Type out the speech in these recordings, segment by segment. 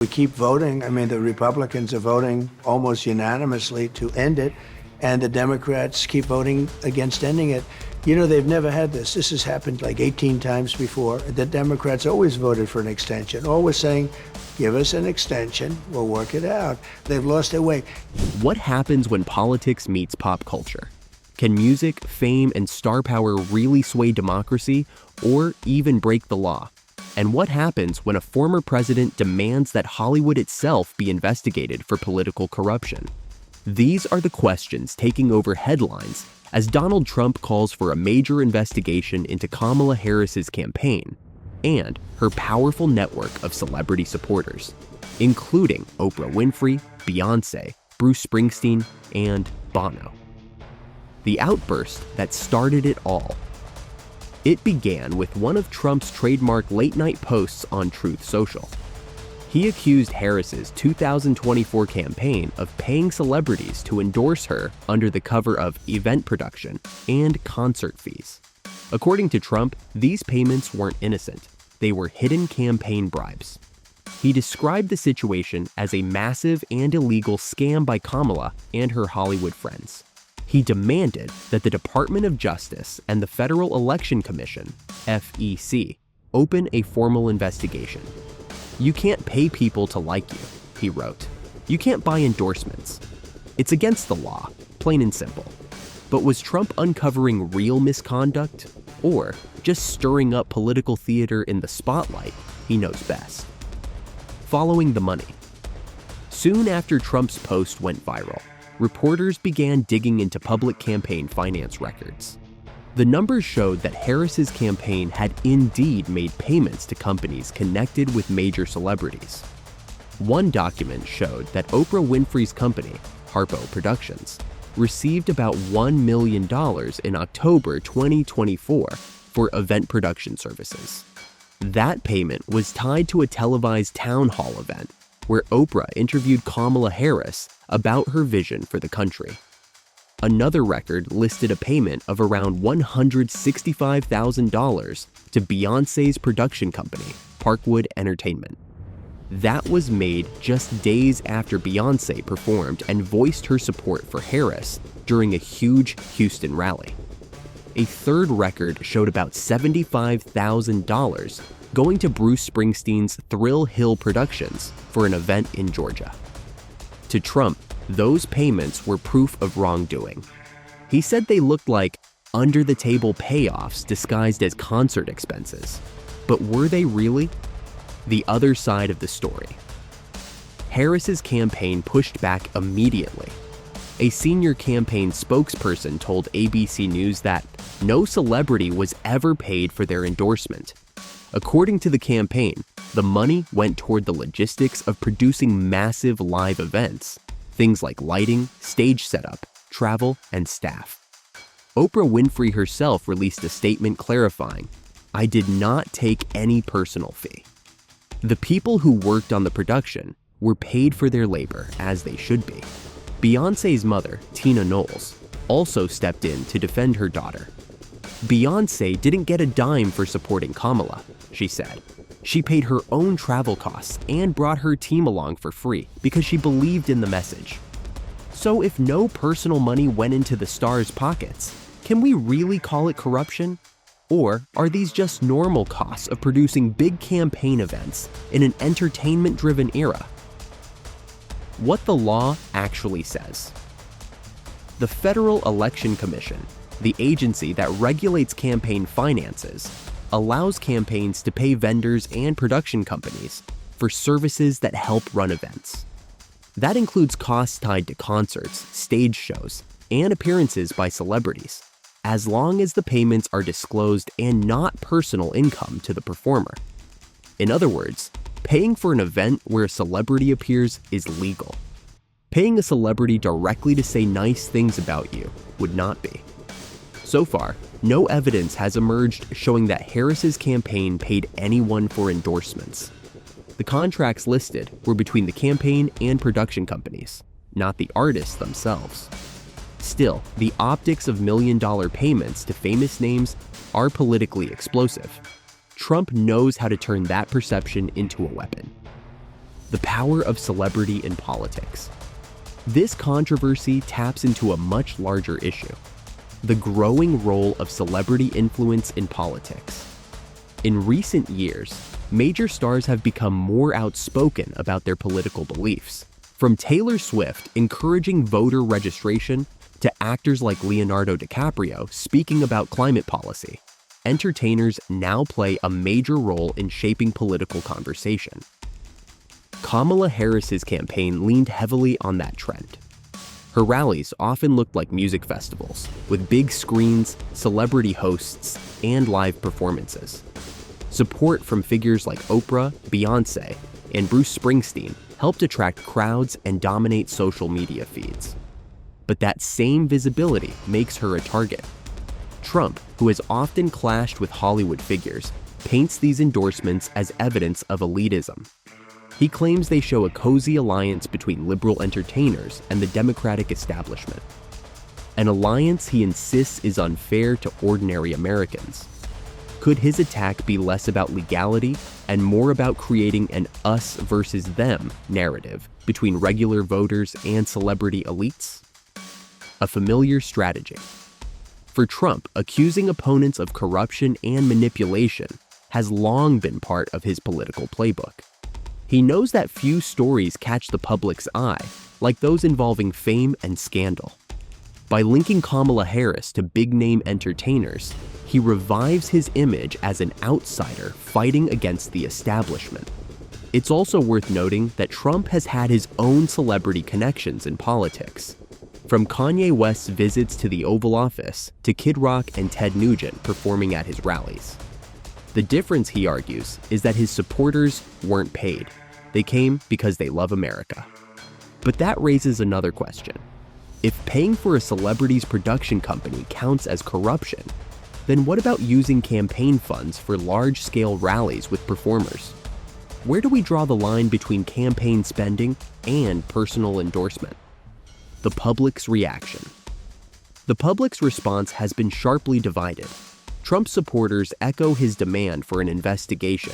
We keep voting. I mean, the Republicans are voting almost unanimously to end it, and the Democrats keep voting against ending it. You know, they've never had this. This has happened like 18 times before. The Democrats always voted for an extension, always saying, give us an extension, we'll work it out. They've lost their way. What happens when politics meets pop culture? Can music, fame, and star power really sway democracy or even break the law? And what happens when a former president demands that Hollywood itself be investigated for political corruption? These are the questions taking over headlines as Donald Trump calls for a major investigation into Kamala Harris's campaign and her powerful network of celebrity supporters, including Oprah Winfrey, Beyoncé, Bruce Springsteen, and Bono. The outburst that started it all. It began with one of Trump's trademark late-night posts on Truth Social. He accused Harris's 2024 campaign of paying celebrities to endorse her under the cover of event production and concert fees. According to Trump, these payments weren't innocent. They were hidden campaign bribes. He described the situation as a massive and illegal scam by Kamala and her Hollywood friends. He demanded that the Department of Justice and the Federal Election Commission, FEC, open a formal investigation. You can't pay people to like you, he wrote. You can't buy endorsements. It's against the law, plain and simple. But was Trump uncovering real misconduct or just stirring up political theater in the spotlight? He knows best. Following the money. Soon after Trump's post went viral, reporters began digging into public campaign finance records. The numbers showed that Harris's campaign had indeed made payments to companies connected with major celebrities. One document showed that Oprah Winfrey's company, Harpo Productions, received about $1 million in October 2024 for event production services. That payment was tied to a televised town hall event where Oprah interviewed Kamala Harris about her vision for the country. Another record listed a payment of around $165,000 to Beyoncé's production company, Parkwood Entertainment. That was made just days after Beyoncé performed and voiced her support for Harris during a huge Houston rally. A third record showed about $75,000 going to Bruce Springsteen's Thrill Hill Productions for an event in Georgia. To Trump, those payments were proof of wrongdoing. He said they looked like under-the-table payoffs disguised as concert expenses. But were they really? The other side of the story. Harris's campaign pushed back immediately. A senior campaign spokesperson told ABC News that no celebrity was ever paid for their endorsement. According to the campaign, the money went toward the logistics of producing massive live events. Things like lighting, stage setup, travel, and staff. Oprah Winfrey herself released a statement clarifying, "I did not take any personal fee." The people who worked on the production were paid for their labor, as they should be. Beyoncé's mother, Tina Knowles, also stepped in to defend her daughter. Beyoncé didn't get a dime for supporting Kamala, she said. She paid her own travel costs and brought her team along for free because she believed in the message. So if no personal money went into the star's pockets, can we really call it corruption? Or are these just normal costs of producing big campaign events in an entertainment-driven era? What the law actually says. The Federal Election Commission, the agency that regulates campaign finances, allows campaigns to pay vendors and production companies for services that help run events. That includes costs tied to concerts, stage shows, and appearances by celebrities, as long as the payments are disclosed and not personal income to the performer. In other words, paying for an event where a celebrity appears is legal. Paying a celebrity directly to say nice things about you would not be. So far, no evidence has emerged showing that Harris's campaign paid anyone for endorsements. The contracts listed were between the campaign and production companies, not the artists themselves. Still, the optics of million-dollar payments to famous names are politically explosive. Trump knows how to turn that perception into a weapon. the power of celebrity in politics. This controversy taps into a much larger issue: the growing role of celebrity influence in politics. In recent years, major stars have become more outspoken about their political beliefs, from Taylor Swift encouraging voter registration to actors like Leonardo DiCaprio speaking about climate policy. Entertainers now play a major role in shaping political conversation. Kamala Harris's campaign leaned heavily on that trend. Her rallies often looked like music festivals, with big screens, celebrity hosts, and live performances. Support from figures like Oprah, Beyoncé, and Bruce Springsteen helped attract crowds and dominate social media feeds. But that same visibility makes her a target. Trump, who has often clashed with Hollywood figures, paints these endorsements as evidence of elitism. He claims they show a cozy alliance between liberal entertainers and the Democratic establishment. An alliance he insists is unfair to ordinary Americans. Could his attack be less about legality and more about creating an us versus them narrative between regular voters and celebrity elites? A familiar strategy. For Trump, accusing opponents of corruption and manipulation has long been part of his political playbook. He knows that few stories catch the public's eye, like those involving fame and scandal. By linking Kamala Harris to big-name entertainers, he revives his image as an outsider fighting against the establishment. It's also worth noting that Trump has had his own celebrity connections in politics. From Kanye West's visits to the Oval Office to Kid Rock and Ted Nugent performing at his rallies. The difference, he argues, is that his supporters weren't paid. They came because they love America. But that raises another question. If paying for a celebrity's production company counts as corruption, then what about using campaign funds for large-scale rallies with performers? Where do we draw the line between campaign spending and personal endorsement? The public's reaction. The public's response has been sharply divided. Trump supporters echo his demand for an investigation,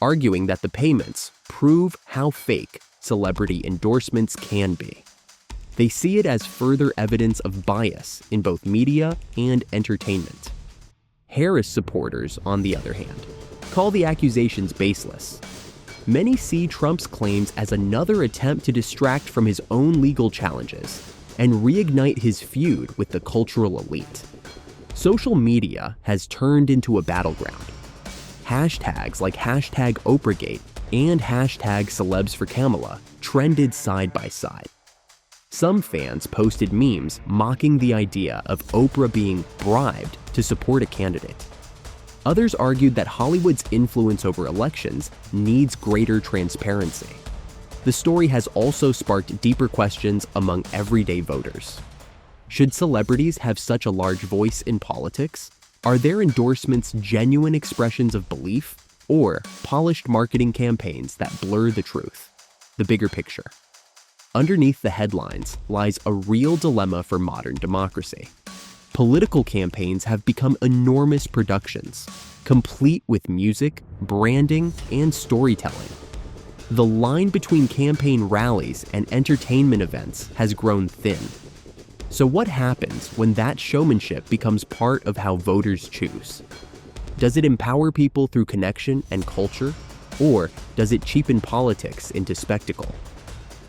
arguing that the payments prove how fake celebrity endorsements can be. They see it as further evidence of bias in both media and entertainment. Harris supporters, on the other hand, call the accusations baseless. Many see Trump's claims as another attempt to distract from his own legal challenges and reignite his feud with the cultural elite. Social media has turned into a battleground. Hashtags like #OprahGate and #CelebsForKamala trended side by side. Some fans posted memes mocking the idea of Oprah being bribed to support a candidate. Others argued that Hollywood's influence over elections needs greater transparency. The story has also sparked deeper questions among everyday voters. Should celebrities have such a large voice in politics? Are their endorsements genuine expressions of belief, or polished marketing campaigns that blur the truth? The bigger picture. Underneath the headlines lies a real dilemma for modern democracy. Political campaigns have become enormous productions, complete with music, branding, and storytelling. The line between campaign rallies and entertainment events has grown thin. So what happens when that showmanship becomes part of how voters choose? Does it empower people through connection and culture, or does it cheapen politics into spectacle?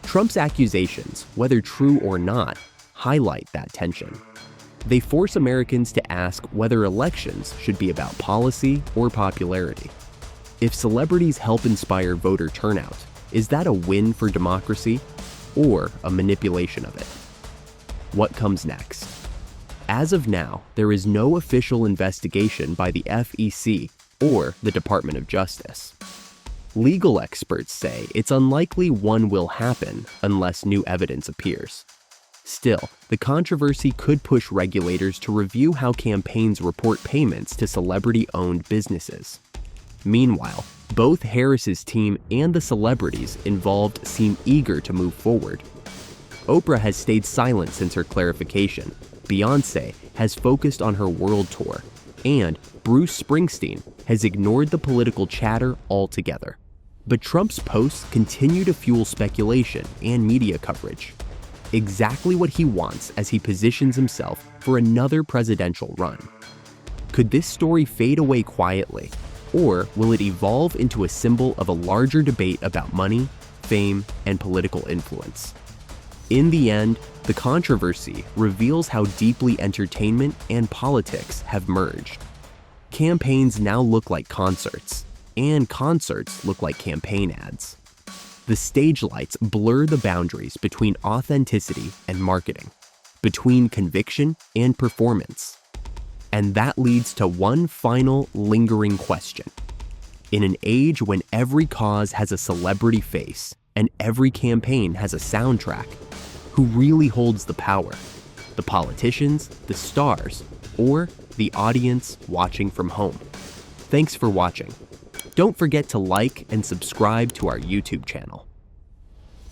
Trump's accusations, whether true or not, highlight that tension. They force Americans to ask whether elections should be about policy or popularity. If celebrities help inspire voter turnout, is that a win for democracy or a manipulation of it? What comes next? As of now, there is no official investigation by the FEC or the Department of Justice. Legal experts say it's unlikely one will happen unless new evidence appears. Still, the controversy could push regulators to review how campaigns report payments to celebrity-owned businesses. Meanwhile, both Harris's team and the celebrities involved seem eager to move forward. Oprah has stayed silent since her clarification, Beyoncé has focused on her world tour, and Bruce Springsteen has ignored the political chatter altogether. But Trump's posts continue to fuel speculation and media coverage. Exactly what he wants as he positions himself for another presidential run. Could this story fade away quietly, or will it evolve into a symbol of a larger debate about money, fame, and political influence? In the end, the controversy reveals how deeply entertainment and politics have merged. Campaigns now look like concerts, and concerts look like campaign ads. The stage lights blur the boundaries between authenticity and marketing, between conviction and performance. And that leads to one final lingering question. In an age when every cause has a celebrity face and every campaign has a soundtrack, who really holds the power? The politicians, the stars, or the audience watching from home? Thanks for watching. Don't forget to like and subscribe to our YouTube channel.